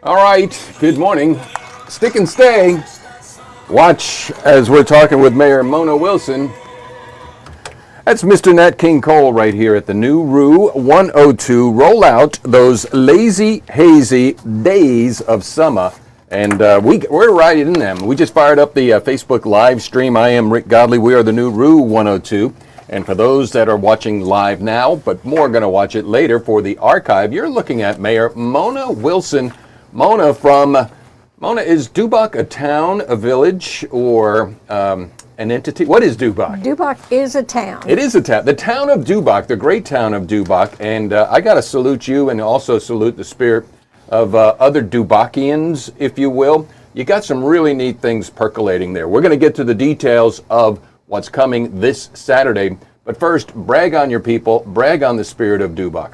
All right, good morning. Stick and stay. Watch as we're talking with Mayor Mona WIlson. That's Mr. Nat King Cole right here at the new Rue 102. Roll out those lazy, hazy days of summer. And we're right in them. We just fired up the Facebook live stream. I am Rick Godley. We are the new Rue 102. And for those that are watching live now, but more going to watch it later for the archive, you're looking at Mayor Mona WIlson. Mona, is Dubach a town, a village, or an entity? What is Dubach? Dubach is a town. It is a town. The town of Dubach, the great town of Dubach. And I got to salute you and also salute the spirit of other Dubachians, if you will. You got some really neat things percolating there. We're going to get to the details of what's coming this Saturday. But first, brag on your people, brag on the spirit of Dubach.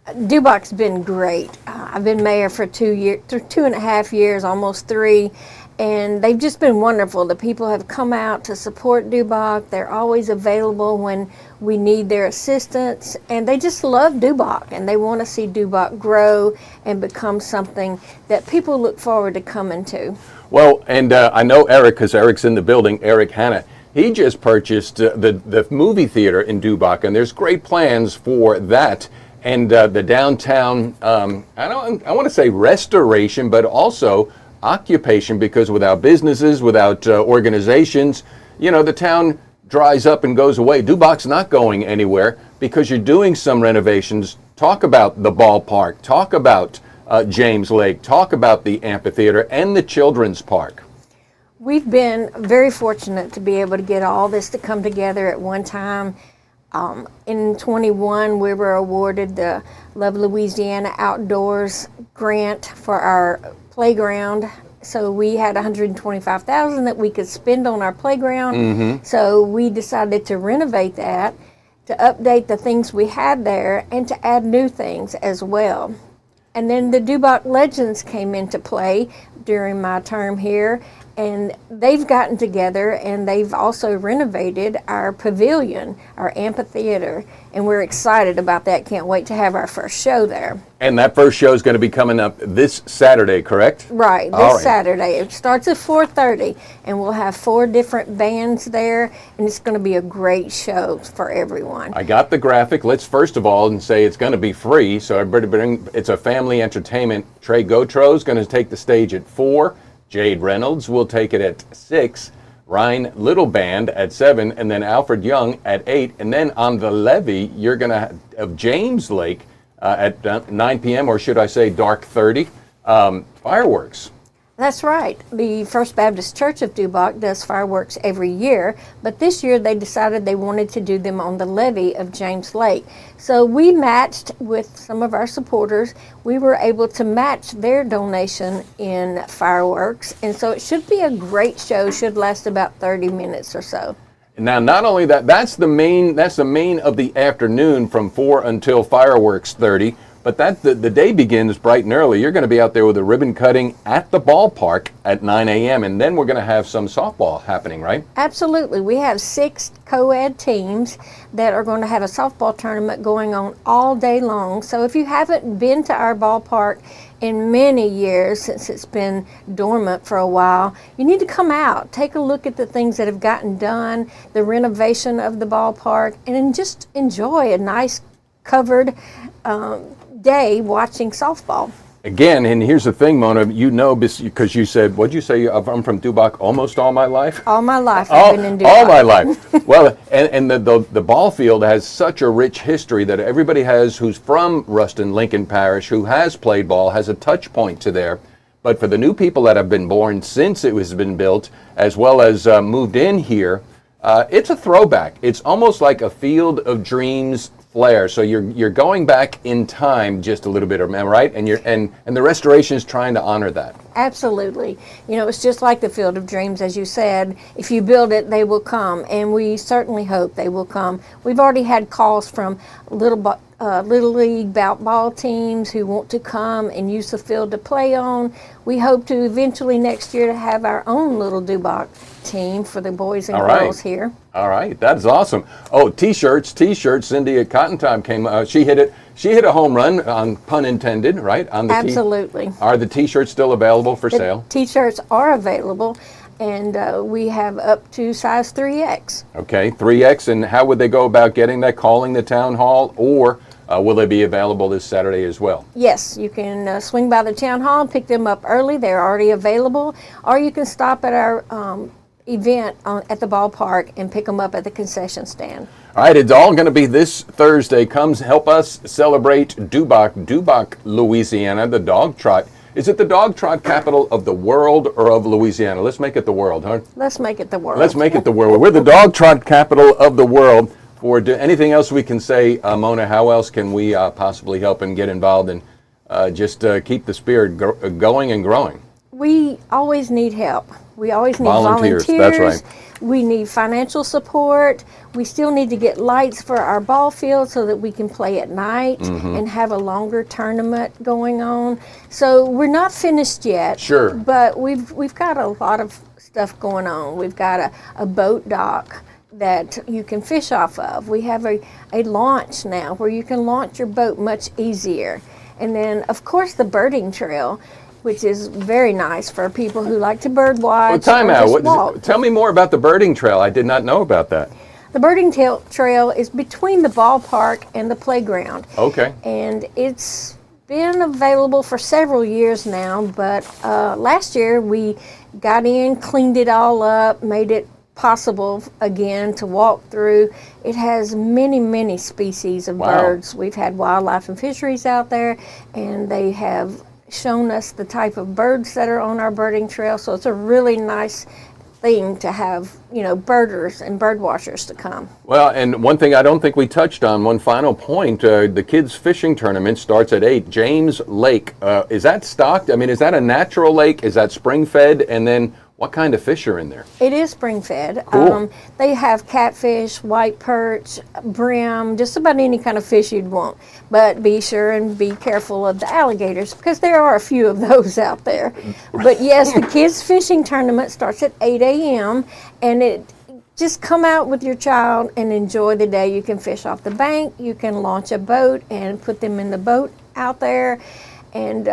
Dubach's been great. I've been mayor for 2.5 years, almost 3, and they've just been wonderful. The people have come out to support Dubach. They're always available when we need their assistance, and they just love Dubach, and they want to see Dubach grow and become something that people look forward to coming to. Well, and I know Eric, because Eric's in the building, Eric Hanna. He just purchased the movie theater in Dubach, and there's great plans for that. And the downtown, I want to say restoration, but also occupation, because without businesses, without organizations, the town dries up and goes away. Dubach's not going anywhere because you're doing some renovations. Talk about the ballpark, talk about James Lake, talk about the amphitheater and the children's park. We've been very fortunate to be able to get all this to come together at one time. In 21, we were awarded the Love Louisiana Outdoors grant for our playground. So we had $125,000 that we could spend on our playground. Mm-hmm. So we decided to renovate that, to update the things we had there, and to add new things as well. And then the Dubach Legends came into play during my term here, and they've gotten together and they've also renovated our pavilion, our amphitheater, and we're excited about that. Can't wait to have our first show there. And that first show is going to be coming up this Saturday, correct? Right, this Saturday. It starts at 4:30, and we'll have 4 different bands there, and it's going to be a great show for everyone. I got the graphic. Let's first of all say it's going to be free, so everybody it's a family entertainment. Trey Gotro is going to take the stage at 4. Jade Reynolds will take it at 6, Ryan Little Band at 7, and then Alfred Young at 8. And then on the levee, you're going to have James Lake at 9 p.m., or should I say dark 30, fireworks. That's right. The First Baptist Church of Dubach does fireworks every year, but this year they decided they wanted to do them on the levee of James Lake. So we matched with some of our supporters. We were able to match their donation in fireworks, and so it should be a great show. Should last about 30 minutes or so. Now, not only that, that's the main of the afternoon from 4 until fireworks 30. But the day begins bright and early. You're going to be out there with a ribbon cutting at the ballpark at 9 a.m. And then we're going to have some softball happening, right? Absolutely. We have 6 co-ed teams that are going to have a softball tournament going on all day long. So if you haven't been to our ballpark in many years, since it's been dormant for a while, you need to come out, take a look at the things that have gotten done, the renovation of the ballpark, and just enjoy a nice covered day watching softball. Again, and here's the thing, Mona, because you said, what'd you say, I'm from Dubach almost all my life? All my life I've been in Dubach. All my life. Well, and the ball field has such a rich history that everybody who's from Ruston, Lincoln Parish, who has played ball, has a touch point to there. But for the new people that have been born since it has been built, as well as moved in here, it's a throwback. It's almost like a Field of Dreams flair. So you're going back in time just a little bit, right? And the restoration is trying to honor that. Absolutely. It's just like the Field of Dreams, as you said. If you build it, they will come, and we certainly hope they will come. We've already had calls from Little League ball teams who want to come and use the field to play on. We hope to eventually next year to have our own little Dubach team for the boys and girls here. All right, that's awesome. Oh, T-shirts. Cindy at Cotton Time came. She hit it. She hit a home run, pun intended, right? On the Absolutely. Are the T-shirts still available for sale? T-shirts are available, and we have up to size 3X. Okay, 3X, and how would they go about getting that? Calling the town hall, or will they be available this Saturday as well? Yes, you can swing by the town hall and pick them up early. They're already available, or you can stop at our event at the ballpark and pick them up at the concession stand. All right, it's all going to be this Thursday. Come help us celebrate Dubach, Louisiana, the dog trot. Is it the dog trot capital of the world or of Louisiana? Let's make it the world, huh? Let's make it the world. Let's make it the world. We're the dog trot capital of the world. For anything else we can say, Mona, how else can we possibly help and get involved and just keep the spirit going and growing? We always need help. We always need Volunteers, volunteers. that's right. We need financial support. We still need to get lights for our ball field so that we can play at night and have a longer tournament going on. So we're not finished yet. Sure. But we've got a lot of stuff going on. We've got a boat dock that you can fish off of. We have a launch now where you can launch your boat much easier. And then, of course, the birding trail, which is very nice for people who like to bird watch. Well, time or out. just walk. Tell me more about the birding trail. I did not know about that. The birding trail is between the ballpark and the playground. Okay. And it's been available for several years now, but last year we got in, cleaned it all up, made it possible again to walk through. It has many, many species of birds. We've had wildlife and fisheries out there, and they have shown us the type of birds that are on our birding trail. So it's a really nice thing to have, birders and bird watchers to come. Well, and one thing I don't think we touched on, one final point, the kids' fishing tournament starts at 8. James Lake, is that stocked? I mean, is that a natural lake? Is that spring-fed? And then what kind of fish are in there? It is spring-fed. Cool. They have catfish, white perch, brim, just about any kind of fish you'd want. But be sure and be careful of the alligators, because there are a few of those out there. But yes, the kids' fishing tournament starts at 8 a.m. and just come out with your child and enjoy the day. You can fish off the bank, you can launch a boat and put them in the boat out there, and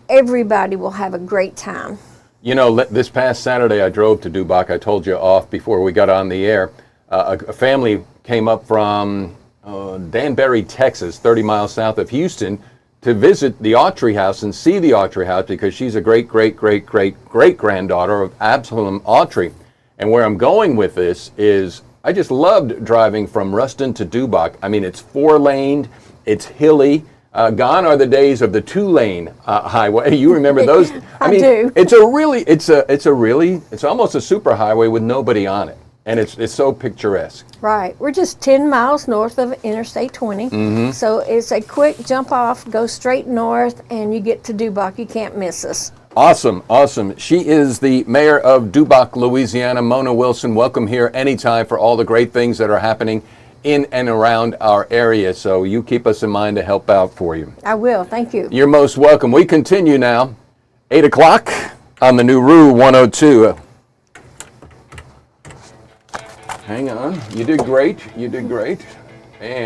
everybody will have a great time. This past Saturday I drove to Dubach. I told you off before we got on the air. A family came up from Danbury, Texas, 30 miles south of Houston, to visit the Autry House and see the Autry House, because she's a great-great-great-great-great-granddaughter of Absalom Autry. And where I'm going with this is I just loved driving from Ruston to Dubach. I mean, it's 4-laned, it's hilly. Gone are the days of the 2-lane highway. You remember those? I do. It's almost a super highway with nobody on it, and it's so picturesque. Right. We're just 10 miles north of Interstate 20, so it's a quick jump off, go straight north, and you get to Dubach. You can't miss us. Awesome, awesome. She is the mayor of Dubach, Louisiana, Mona WIlson. Welcome here anytime for all the great things that are happening in and around our area. So you keep us in mind to help out for you. I will. Thank you. You're most welcome. We continue now. 8 o'clock on the new Rue 102. Hang on. You did great. You did great. And